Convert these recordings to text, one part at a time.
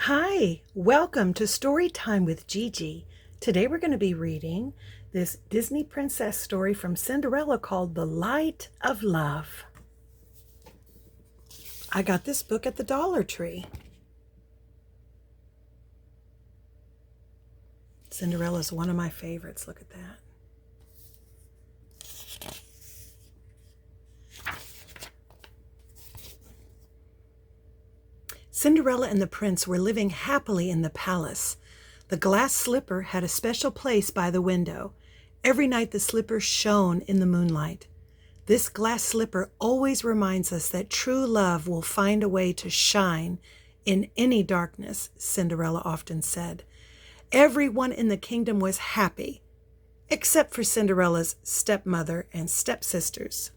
Hi, welcome to Story Time with Gigi. Today we're going to be reading this Disney princess story from Cinderella called The Light of Love. I got this book at the Dollar Tree. Cinderella's one of my favorites. Look at that. Cinderella and the prince were living happily in the palace. The glass slipper had a special place by the window. Every night the slipper shone in the moonlight. This glass slipper always reminds us that true love will find a way to shine in any darkness, Cinderella often said. Everyone in the kingdom was happy, except for Cinderella's stepmother and stepsisters.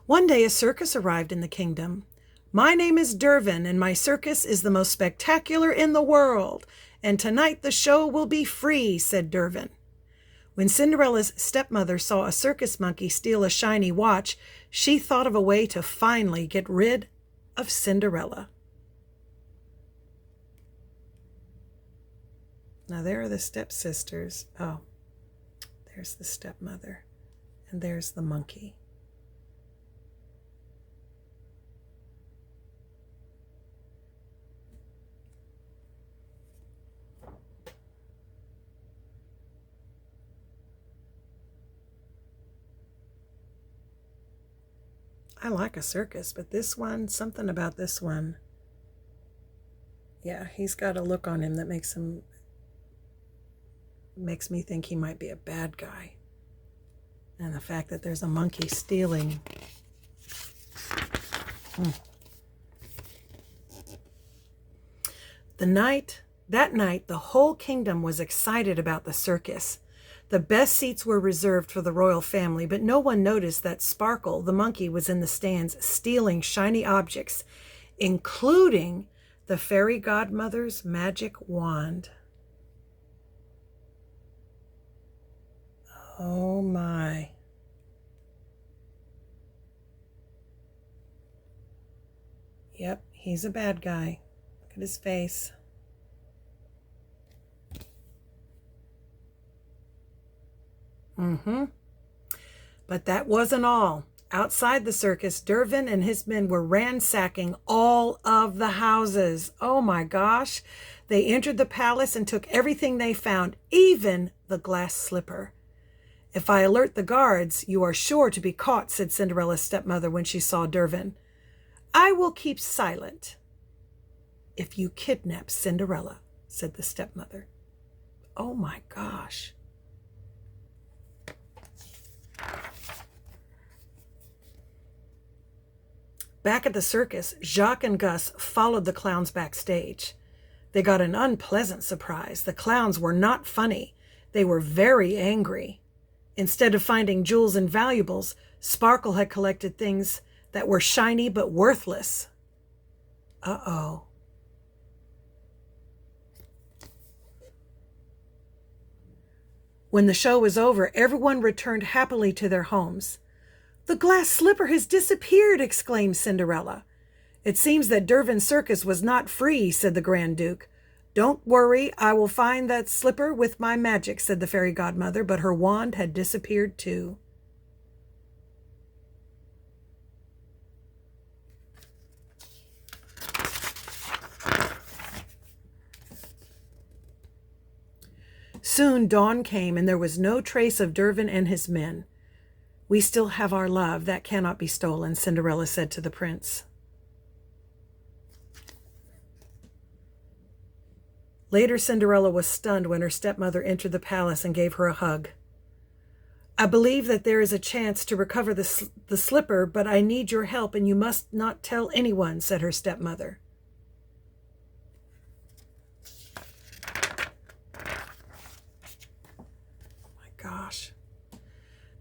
One day a circus arrived in the kingdom. "My name is Dervin, and my circus is the most spectacular in the world, and tonight the show will be free," said Dervin. When Cinderella's stepmother saw a circus monkey steal a shiny watch, she thought of a way to finally get rid of Cinderella. Now there are the stepsisters. Oh, there's the stepmother, and there's the monkey. I like a circus, but this one, something about this one. Yeah, he's got a look on him that makes me think he might be a bad guy. And the fact that there's a monkey stealing. That night, the whole kingdom was excited about the circus. The best seats were reserved for the royal family, but no one noticed that Sparkle, the monkey, was in the stands stealing shiny objects, including the fairy godmother's magic wand. Oh my. Yep, he's a bad guy. Look at his face. But that wasn't all. Outside the circus, Dervin and his men were ransacking all of the houses. Oh my gosh. They entered the palace and took everything they found, even the glass slipper. "If I alert the guards, you are sure to be caught," said Cinderella's stepmother when she saw Dervin. "I will keep silent if you kidnap Cinderella," said the stepmother. Oh my gosh. Back at the circus, Jacques and Gus followed the clowns backstage. They got an unpleasant surprise. The clowns were not funny. They were very angry. Instead of finding jewels and valuables, Sparkle had collected things that were shiny but worthless. Uh-oh. When the show was over, everyone returned happily to their homes. "The glass slipper has disappeared," exclaimed Cinderella. "It seems that Dervin's circus was not free," said the Grand Duke. "Don't worry, I will find that slipper with my magic," said the fairy godmother, but her wand had disappeared too. Soon dawn came, and there was no trace of Dervin and his men. "We still have our love. That cannot be stolen," Cinderella said to the prince. Later, Cinderella was stunned when her stepmother entered the palace and gave her a hug. "I believe that there is a chance to recover the slipper, but I need your help, and you must not tell anyone," said her stepmother. Oh my gosh.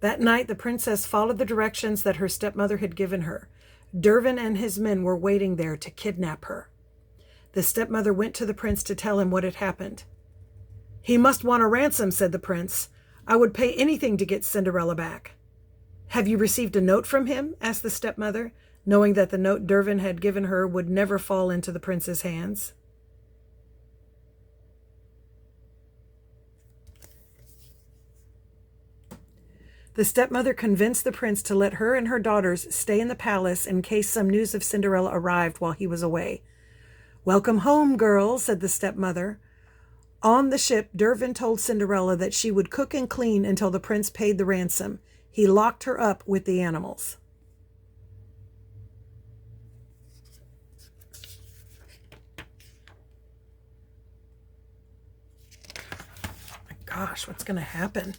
That night, the princess followed the directions that her stepmother had given her. Dervin and his men were waiting there to kidnap her. The stepmother went to the prince to tell him what had happened. "He must want a ransom," said the prince. "I would pay anything to get Cinderella back." "Have you received a note from him?" asked the stepmother. knowing that the note Dervin had given her would never fall into the prince's hands. The stepmother convinced the prince to let her and her daughters stay in the palace in case some news of Cinderella arrived while he was away. "Welcome home, girls," said the stepmother. On the ship, Dervin told Cinderella that she would cook and clean until the prince paid the ransom. He locked her up with the animals. My gosh, what's going to happen?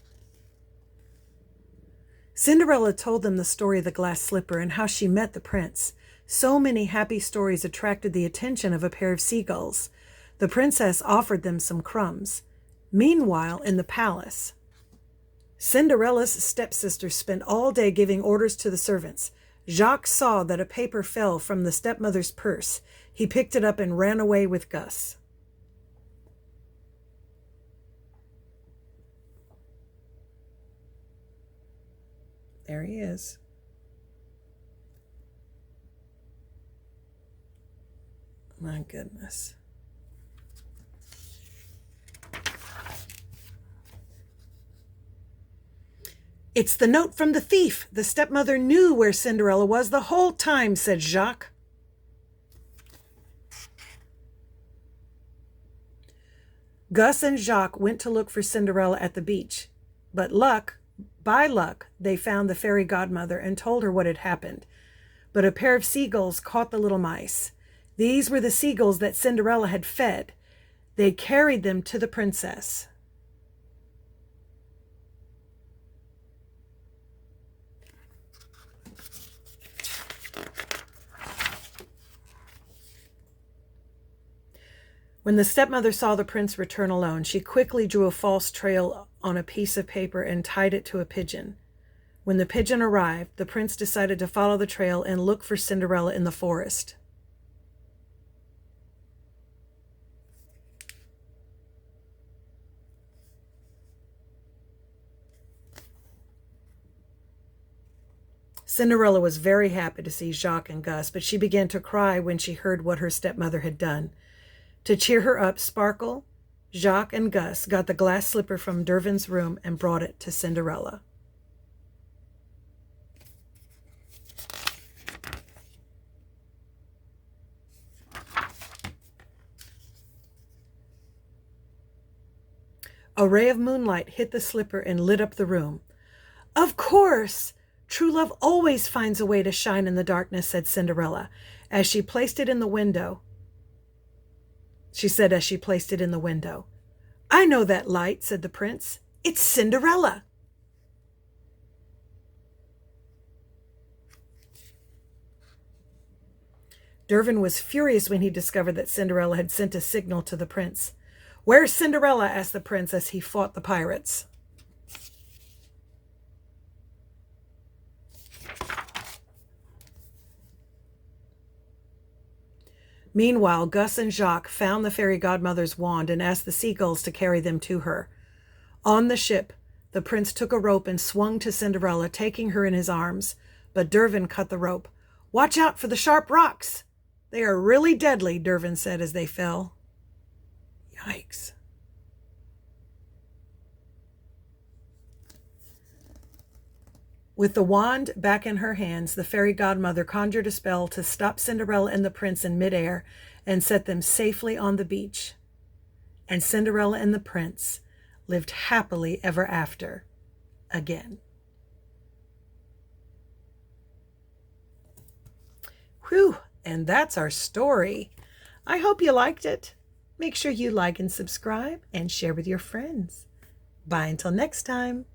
Cinderella told them the story of the glass slipper and how she met the prince. So many happy stories attracted the attention of a pair of seagulls. The princess offered them some crumbs. Meanwhile, in the palace, Cinderella's stepsister spent all day giving orders to the servants. Jacques saw that a paper fell from the stepmother's purse. He picked it up and ran away with Gus. There he is. My goodness. "It's the note from the thief. The stepmother knew where Cinderella was the whole time," said Jacques. Gus and Jacques went to look for Cinderella at the beach, but by luck, they found the fairy godmother and told her what had happened. But a pair of seagulls caught the little mice. These were the seagulls that Cinderella had fed. They carried them to the princess. When the stepmother saw the prince return alone, she quickly drew a false trail on a piece of paper and tied it to a pigeon. When the pigeon arrived, the prince decided to follow the trail and look for Cinderella in the forest. Cinderella was very happy to see Jacques and Gus, but she began to cry when she heard what her stepmother had done. To cheer her up, Sparkle, Jacques, and Gus got the glass slipper from Dervin's room and brought it to Cinderella. A ray of moonlight hit the slipper and lit up the room. "Of course! True love always finds a way to shine in the darkness," said Cinderella, as she placed it in the window. As she placed it in the window. "I know that light," said the prince. "It's Cinderella." Dervin was furious when he discovered that Cinderella had sent a signal to the prince. "Where's Cinderella?" asked the prince as he fought the pirates. Meanwhile, Gus and Jacques found the fairy godmother's wand and asked the seagulls to carry them to her. On the ship, the prince took a rope and swung to Cinderella, taking her in his arms, but Dervin cut the rope. "Watch out for the sharp rocks. They are really deadly," Dervin said as they fell. Yikes. With the wand back in her hands, the fairy godmother conjured a spell to stop Cinderella and the prince in midair and set them safely on the beach. And Cinderella and the prince lived happily ever after again. Whew, and that's our story. I hope you liked it. Make sure you like and subscribe and share with your friends. Bye until next time.